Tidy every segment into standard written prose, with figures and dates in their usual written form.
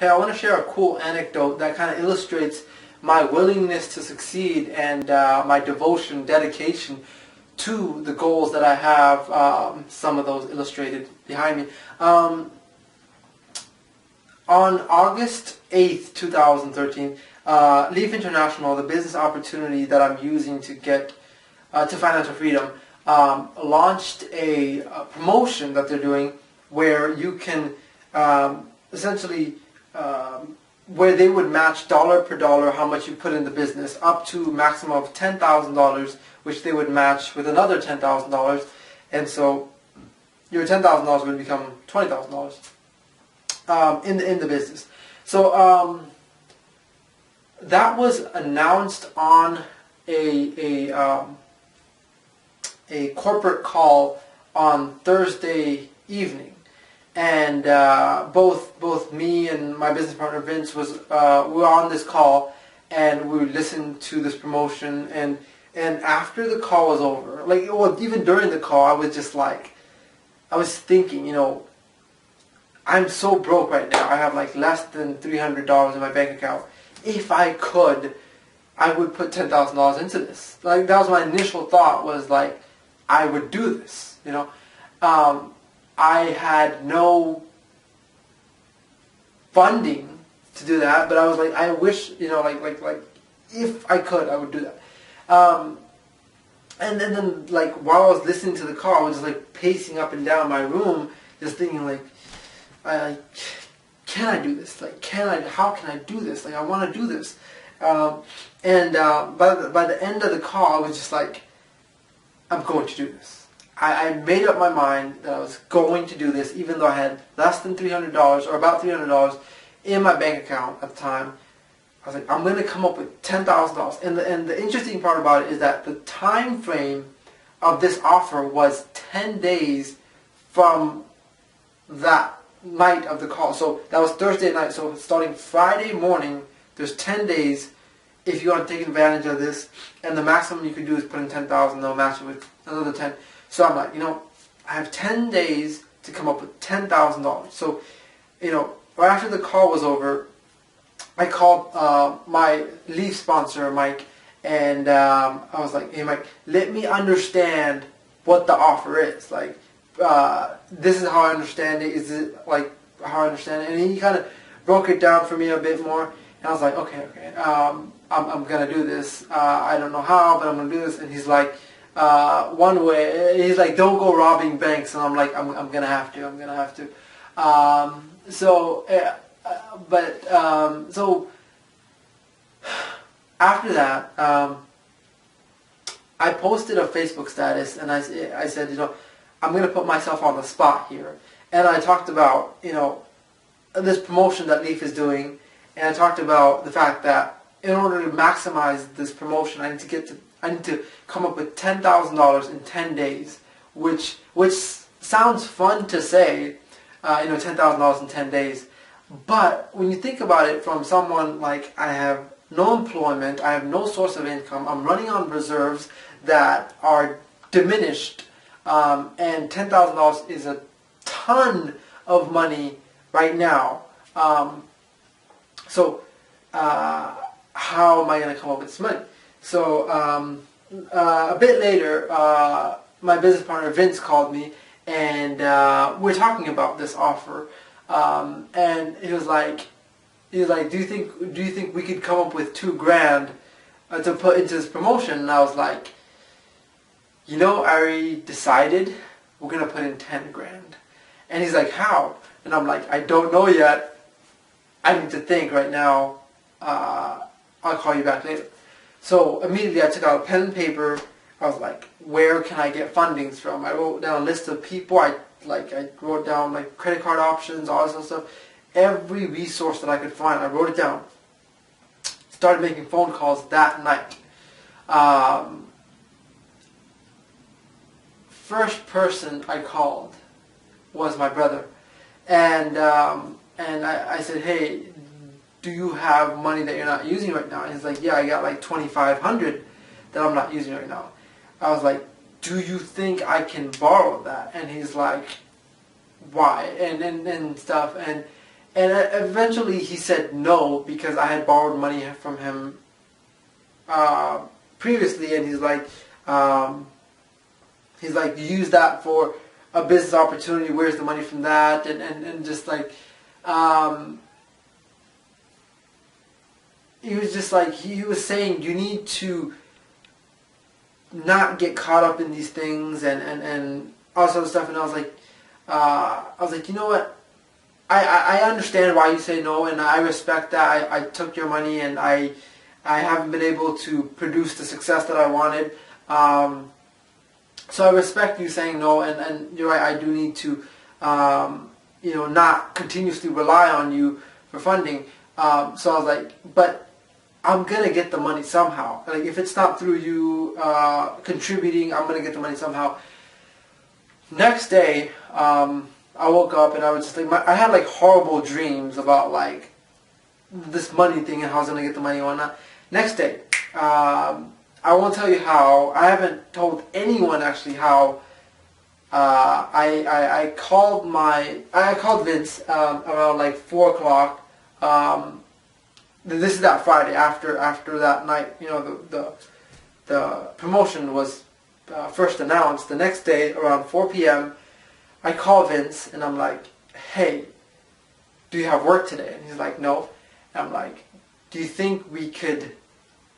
hey, I want to share a cool anecdote that kind of illustrates my willingness to succeed and my devotion, dedication to the goals that I have. Some of those illustrated behind me. On August 8th, 2013, Leaf International, the business opportunity that I'm using to get to financial freedom, launched a promotion that they're doing where you can essentially where they would match dollar per dollar how much you put in the business up to a maximum of $10,000, which they would match with another $10,000, and so your $10,000 would become $20,000 in the business. So that was announced on a corporate call on Thursday evening. And both me and my business partner Vince we were on this call, and we listened to this promotion. And after the call was over, even during the call, I was just like, I was thinking, I'm so broke right now. I have less than $300 in my bank account. If I could, I would put $10,000 into this. That was my initial thought, was I would do this. I had no funding to do that, but I was I wish, if I could, I would do that. And then while I was listening to the call, I was just pacing up and down my room, just thinking can I do this? How can I do this? I want to do this. And by the end of the call, I was just I'm going to do this. I made up my mind that I was going to do this, even though I had less than $300 or about $300 in my bank account at the time. I was I'm going to come up with $10,000. And the interesting part about it is that the time frame of this offer was 10 days from that night of the call. So that was Thursday night. So starting Friday morning, there's 10 days if you want to take advantage of this. And the maximum you can do is put in $10,000. They'll match it with another 10. So I'm I have 10 days to come up with $10,000. So, right after the call was over, I called my Leaf sponsor, Mike, and I was like, hey, Mike, let me understand what the offer is. This is how I understand it. Is it how I understand it? And he kind of broke it down for me a bit more. And I was like, okay. I'm going to do this. I don't know how, but I'm going to do this. And he's like, one way, he's like, don't go robbing banks, and I'm like, I'm gonna have to. So after that, I posted a Facebook status, and I said, I'm gonna put myself on the spot here, and I talked about this promotion that Leaf is doing, and I talked about the fact that in order to maximize this promotion, I need to come up with $10,000 in 10 days, which sounds fun to say, $10,000 in 10 days. But when you think about it from someone I have no employment, I have no source of income, I'm running on reserves that are diminished, and $10,000 is a ton of money right now. So how am I going to come up with this money? So a bit later, my business partner Vince called me, and we're talking about this offer. And he was like, do you think we could come up with $2,000 to put into this promotion? And I was like, I already decided we're gonna put in $10,000. And he's like, how? And I'm like, I don't know yet. I need to think right now. I'll call you back later. So immediately I took out a pen and paper. I was like, where can I get fundings from? I wrote down a list of people. I wrote down credit card options, all this other stuff. Every resource that I could find, I wrote it down. Started making phone calls that night. First person I called was my brother, and I said, hey, do you have money that you're not using right now? And he's like, yeah, I got $2,500 that I'm not using right now. I was like, do you think I can borrow that? And he's like, why? And stuff. And And eventually he said no because I had borrowed money from him previously, and he's like, you use that for a business opportunity. Where's the money from that? And just like, he was just like, he was saying you need to not get caught up in these things and all this other stuff. And I was like, you know what? I understand why you say no, and I respect that. I took your money, and I haven't been able to produce the success that I wanted. So I respect you saying no, and you're right, I do need to, not continuously rely on you for funding. So I was like, but I'm going to get the money somehow. Like, if it's not through you contributing, I'm going to get the money somehow. Next day, I woke up and I was just like, I had like horrible dreams about like this money thing and how I was going to get the money and whatnot. Next day, I won't tell you how. I haven't told anyone actually how. I called Vince around like 4 o'clock. This is that Friday after that night. You know, the promotion was first announced. The next day around 4 p.m. I call Vince and I'm like, hey, do you have work today? And he's like, no. And I'm like, do you think we could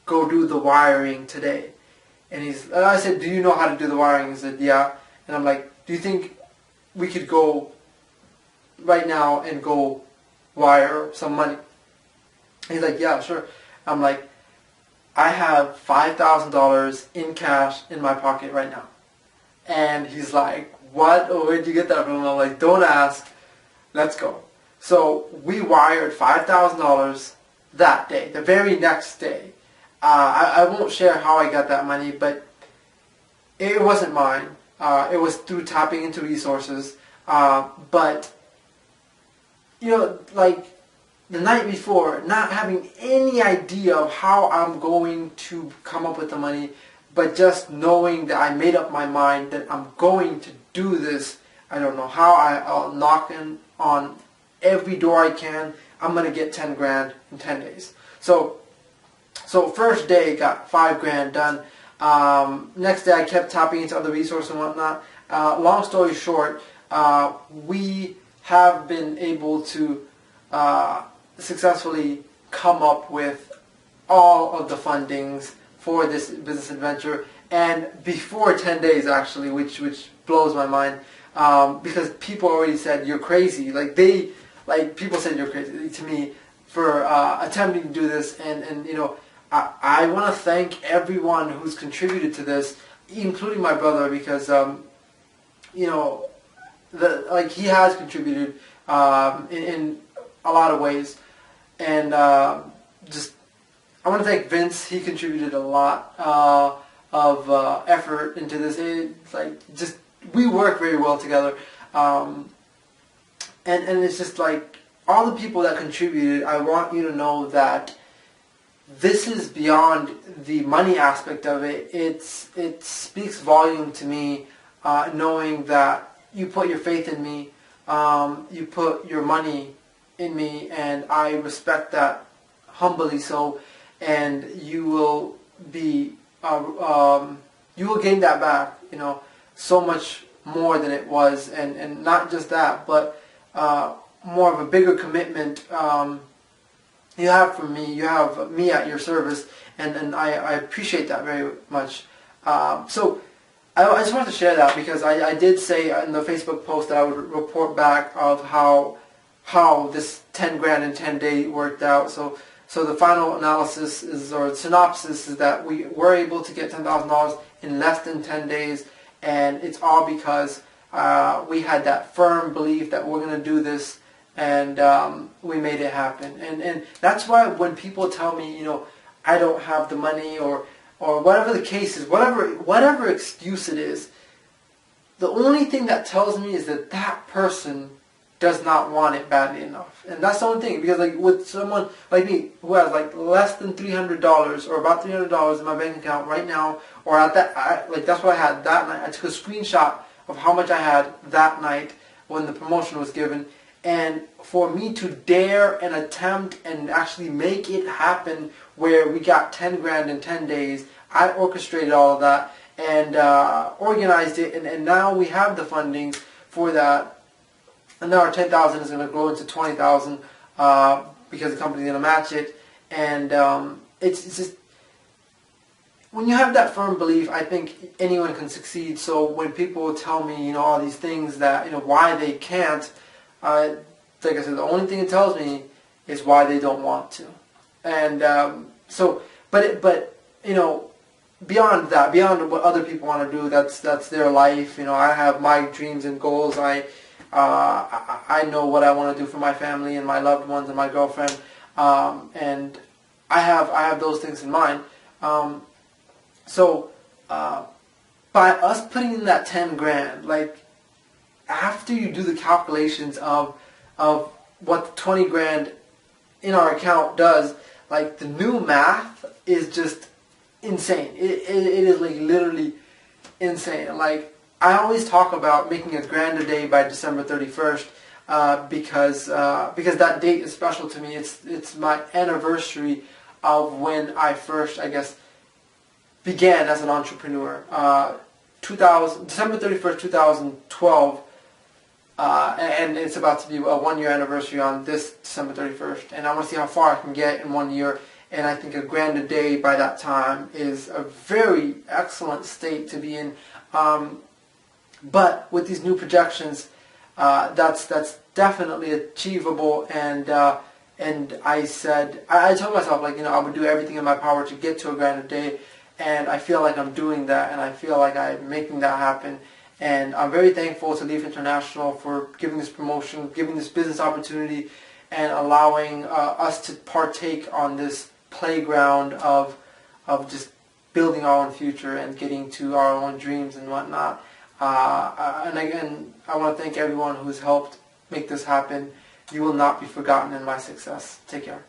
go do the wiring today? And I said, do you know how to do the wiring? He said, yeah. And I'm like, do you think we could go right now and go wire some money? He's like, yeah, sure. I'm like, I have $5,000 in cash in my pocket right now. And he's like, what? Oh, where'd you get that from? I'm like, don't ask. Let's go. So we wired $5,000 that day, the very next day. I won't share how I got that money, but it wasn't mine. It was through tapping into resources. But, like the night before, not having any idea of how I'm going to come up with the money, but just knowing that I made up my mind that I'm going to do this. I don't know how. I'll knock on every door I can. I'm going to get 10 grand in 10 days. So first day got 5 grand done. Next day I kept tapping into other resources and whatnot. Long story short, we have been able to successfully come up with all of the fundings for this business adventure, and before 10 days actually, which blows my mind, because people already said you're crazy. People said you're crazy to me for attempting to do this, and I want to thank everyone who's contributed to this, including my brother, because he has contributed in a lot of ways, and I want to thank Vince. He contributed a lot of effort into this. We work very well together, and it's just like all the people that contributed. I want you to know that this is beyond the money aspect of it. It speaks volume to me, knowing that you put your faith in me, you put your money in me, and I respect that humbly so. And you will be, you will gain that back, so much more than it was, and not just that, but more of a bigger commitment you have from me. You have me at your service, and I appreciate that very much. So I just wanted to share that because I did say in the Facebook post that I would report back of how this 10 grand in 10 days worked out. So the final analysis synopsis is that we were able to get $10,000 in less than 10 days, and it's all because we had that firm belief that we're going to do this, and we made it happen. And that's why when people tell me, I don't have the money or whatever the case is, whatever excuse it is, the only thing that tells me is that that person does not want it badly enough. And that's the only thing, because with someone like me who has less than $300 or about $300 in my bank account right now, or at that, that's what I had that night. I took a screenshot of how much I had that night when the promotion was given, And for me to dare and attempt and actually make it happen where we got 10 grand in 10 days, I orchestrated all of that and organized it, and now we have the funding for that. And now our 10,000 is going to grow into 20,000 because the company's going to match it. And it's just, when you have that firm belief, I think anyone can succeed. So when people tell me, all these things that, why they can't, like I said, the only thing it tells me is why they don't want to. And beyond that, beyond what other people want to do, that's their life. I have my dreams and goals. I know what I want to do for my family and my loved ones and my girlfriend, and I have those things in mind. So by us putting in that 10 grand, like after you do the calculations of what the 20 grand in our account does, like the new math is just insane. It is like literally insane. Like I always talk about making $1,000 a day by December 31st because that date is special to me. It's my anniversary of when I first, I guess, began as an entrepreneur. December 31st, 2012, and it's about to be a 1-year anniversary on this December 31st, and I want to see how far I can get in 1 year. And I think $1,000 a day by that time is a very excellent state to be in. But with these new projections, that's definitely achievable. And I told myself, like, I would do everything in my power to get to $1,000 a day. And I feel like I'm doing that, and I feel like I'm making that happen. And I'm very thankful to Leaf International for giving this promotion, giving this business opportunity, and allowing us to partake on this playground of just building our own future and getting to our own dreams and whatnot. And again, I want to thank everyone who's helped make this happen. You will not be forgotten in my success. Take care.